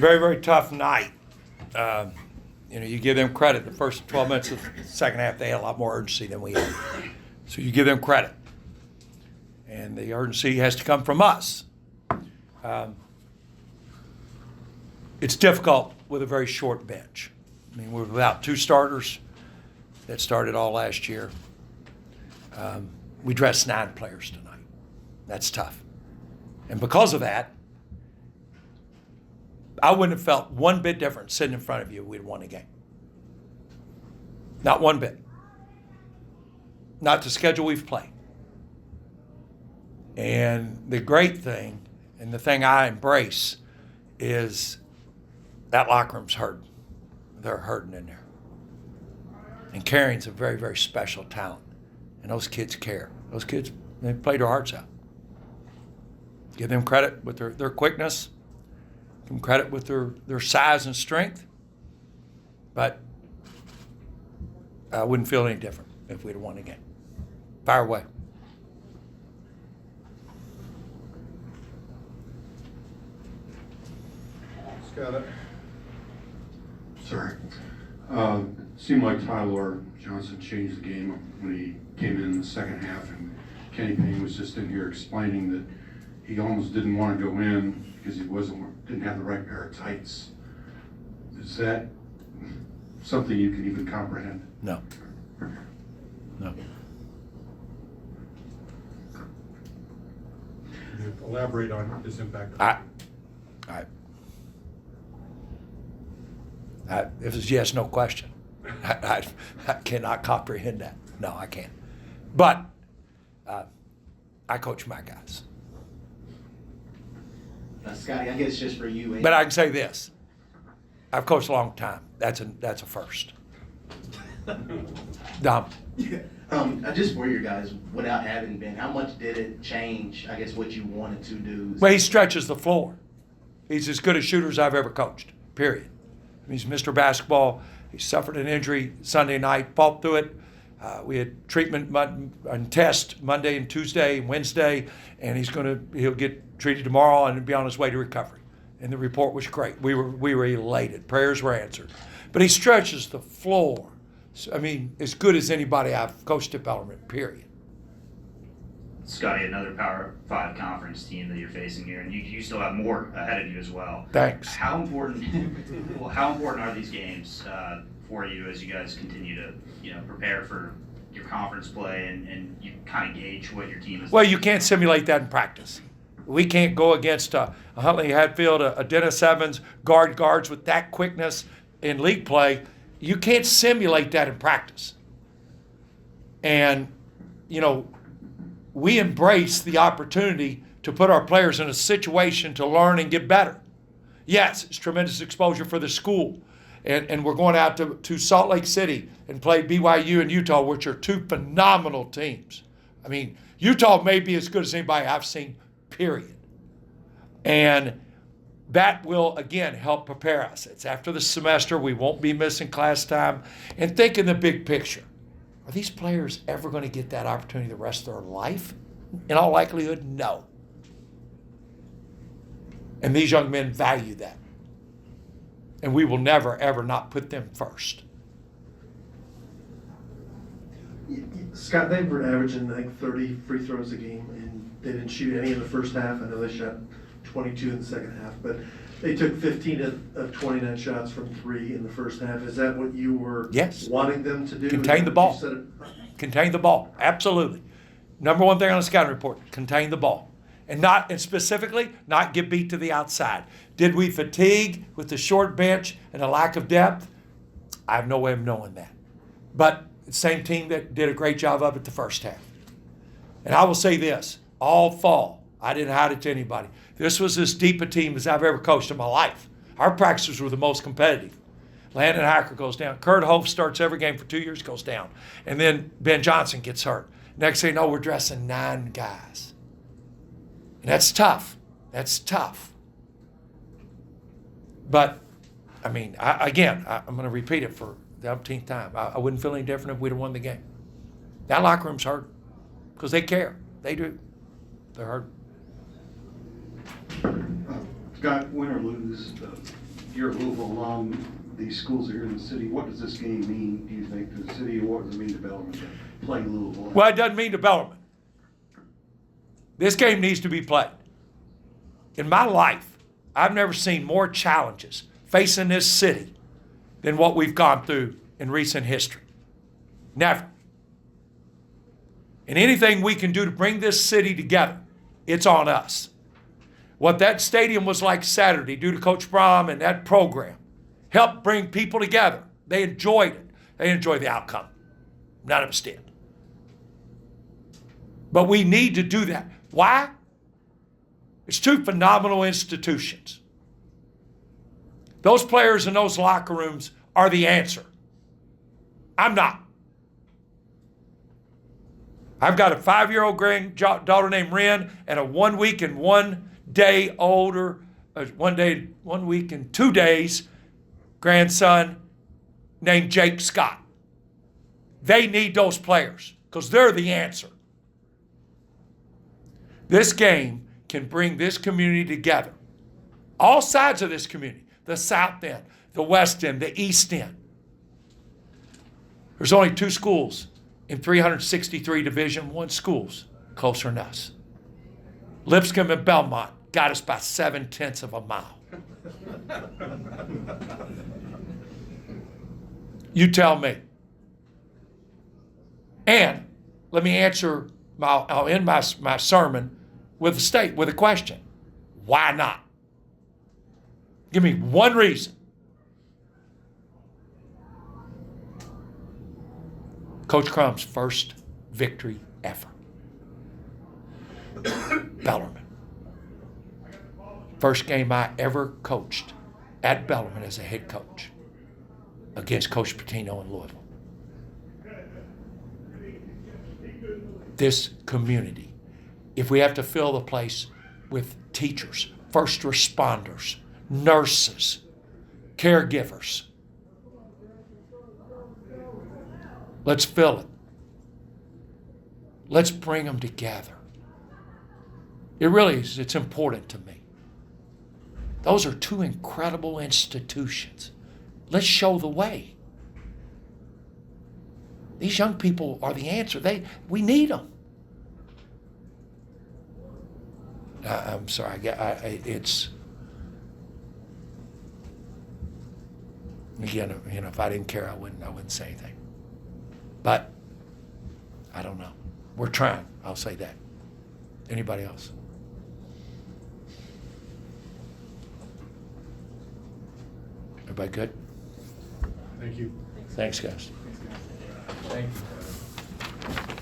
very, very tough night. You give them credit. The first 12 minutes of the second half, they had a lot more urgency than we had. So you give them credit. And the urgency has to come from us. It's difficult with a very short bench. I mean, we're without two starters that started all last year. We dressed 9 players tonight. That's tough. And because of that, I wouldn't have felt one bit different sitting in front of you if we'd won the game. Not one bit. Not the schedule we've played. And the great thing, and the thing I embrace, is that locker room's hurting. They're hurting in there. And carrying's a very, very special talent. And those kids care. Those kids, they played their hearts out. Give them credit with their quickness. Give them credit with their size and strength. But I wouldn't feel any different if we'd have won the game. Fire away. Scott. Sorry. It seemed like Tyler Johnson changed the game when he came in the second half, and Kenny Payne was just in here explaining that he almost didn't want to go in because he didn't have the right pair of tights. Is that something you can even comprehend? No. No. Can you elaborate on his impact? If it's yes, no question. I cannot comprehend that. No, I can't. But I coach my guys. Scotty, I guess just for you. But I can say this. I've coached a long time. That's a first. Dom. Just for your guys, without having been, how much did it change, I guess, what you wanted to do? Well, he stretches the floor. He's as good a shooter as I've ever coached, period. He's Mr. Basketball. He suffered an injury Sunday night, fought through it. We had treatment and test Monday and Tuesday and Wednesday, and he'll get treated tomorrow and be on his way to recovery. And the report was great. We were elated. Prayers were answered. But he stretches the floor. So, I mean, as good as anybody I've coached at Bellarmine, period. Scotty, another Power 5 conference team that you're facing here, and you still have more ahead of you as well. Thanks. How important are these games for you as you guys continue to prepare for your conference play and you kind of gauge what your team is? Well, you can't simulate that in practice. We can't go against a Huntley Hatfield, a Dennis Evans, guards with that quickness in league play. You can't simulate that in practice. And, we embrace the opportunity to put our players in a situation to learn and get better. Yes, it's tremendous exposure for the school. And we're going out to Salt Lake City and play BYU and Utah, which are two phenomenal teams. I mean, Utah may be as good as anybody I've seen, period. And that will, again, help prepare us. It's after the semester. We won't be missing class time. And think in the big picture. Are these players ever going to get that opportunity the rest of their life? In all likelihood, no. And these young men value that. And we will never, ever not put them first. Scott, they were averaging, I think, 30 free throws a game, and they didn't shoot any in the first half. I know they shot 22 in the second half, but they took 15 of 29 shots from 3 in the first half. Is that what you were wanting them to do? Contain the ball. Contain the ball. Absolutely. Number one thing on the scouting report, contain the ball. And specifically, not get beat to the outside. Did we fatigue with the short bench and a lack of depth? I have no way of knowing that. But the same team that did a great job of it the first half. And I will say this, all fall, I didn't hide it to anybody. This was as deep a team as I've ever coached in my life. Our practices were the most competitive. Landon Hacker goes down. Kurt Hope starts every game for 2 years, goes down. And then Ben Johnson gets hurt. Next thing you know, we're dressing 9 guys. And that's tough. That's tough. But, I mean, I'm going to repeat it for the umpteenth time. I wouldn't feel any different if we'd have won the game. That locker room's hurt because they care. They do. They're hurt. Scott, win or lose, you're at Louisville alum, these schools are here in the city. What does this game mean, do you think, to the city, or what does it mean to Bellarmine to play Louisville? Well, it doesn't mean to Bellarmine. This game needs to be played. In my life, I've never seen more challenges facing this city than what we've gone through in recent history. Never. And anything we can do to bring this city together, it's on us. What that stadium was like Saturday due to Coach Brom and that program helped bring people together. They enjoyed it. They enjoyed the outcome. None of us did. But we need to do that. Why? It's two phenomenal institutions. Those players in those locker rooms are the answer. I'm not. I've got a 5-year-old granddaughter named Ren and a 1 week and 1 day older, 1 week and 2 days grandson named Jake Scott. They need those players because they're the answer. This game can bring this community together. All sides of this community, the South End, the West End, the East End. There's only 2 schools in 363 Division I schools closer than us. Lipscomb and Belmont got us by 0.7 of a mile. You tell me. And let me answer, I'll end my sermon with a question. Why not? Give me one reason. Coach Crum's first victory ever. Bellarmine. First game I ever coached at Bellarmine as a head coach against Coach Patino in Louisville. This community, if we have to fill the place with teachers, first responders, nurses, caregivers, let's fill it. Let's bring them together. It really is, it's important to me. Those are 2 incredible institutions. Let's show the way. These young people are the answer. We need them. I'm sorry. It's again. If I didn't care, I wouldn't say anything. But I don't know. We're trying. I'll say that. Anybody else? Everybody good? Thank you. Thanks, guys. Thank you.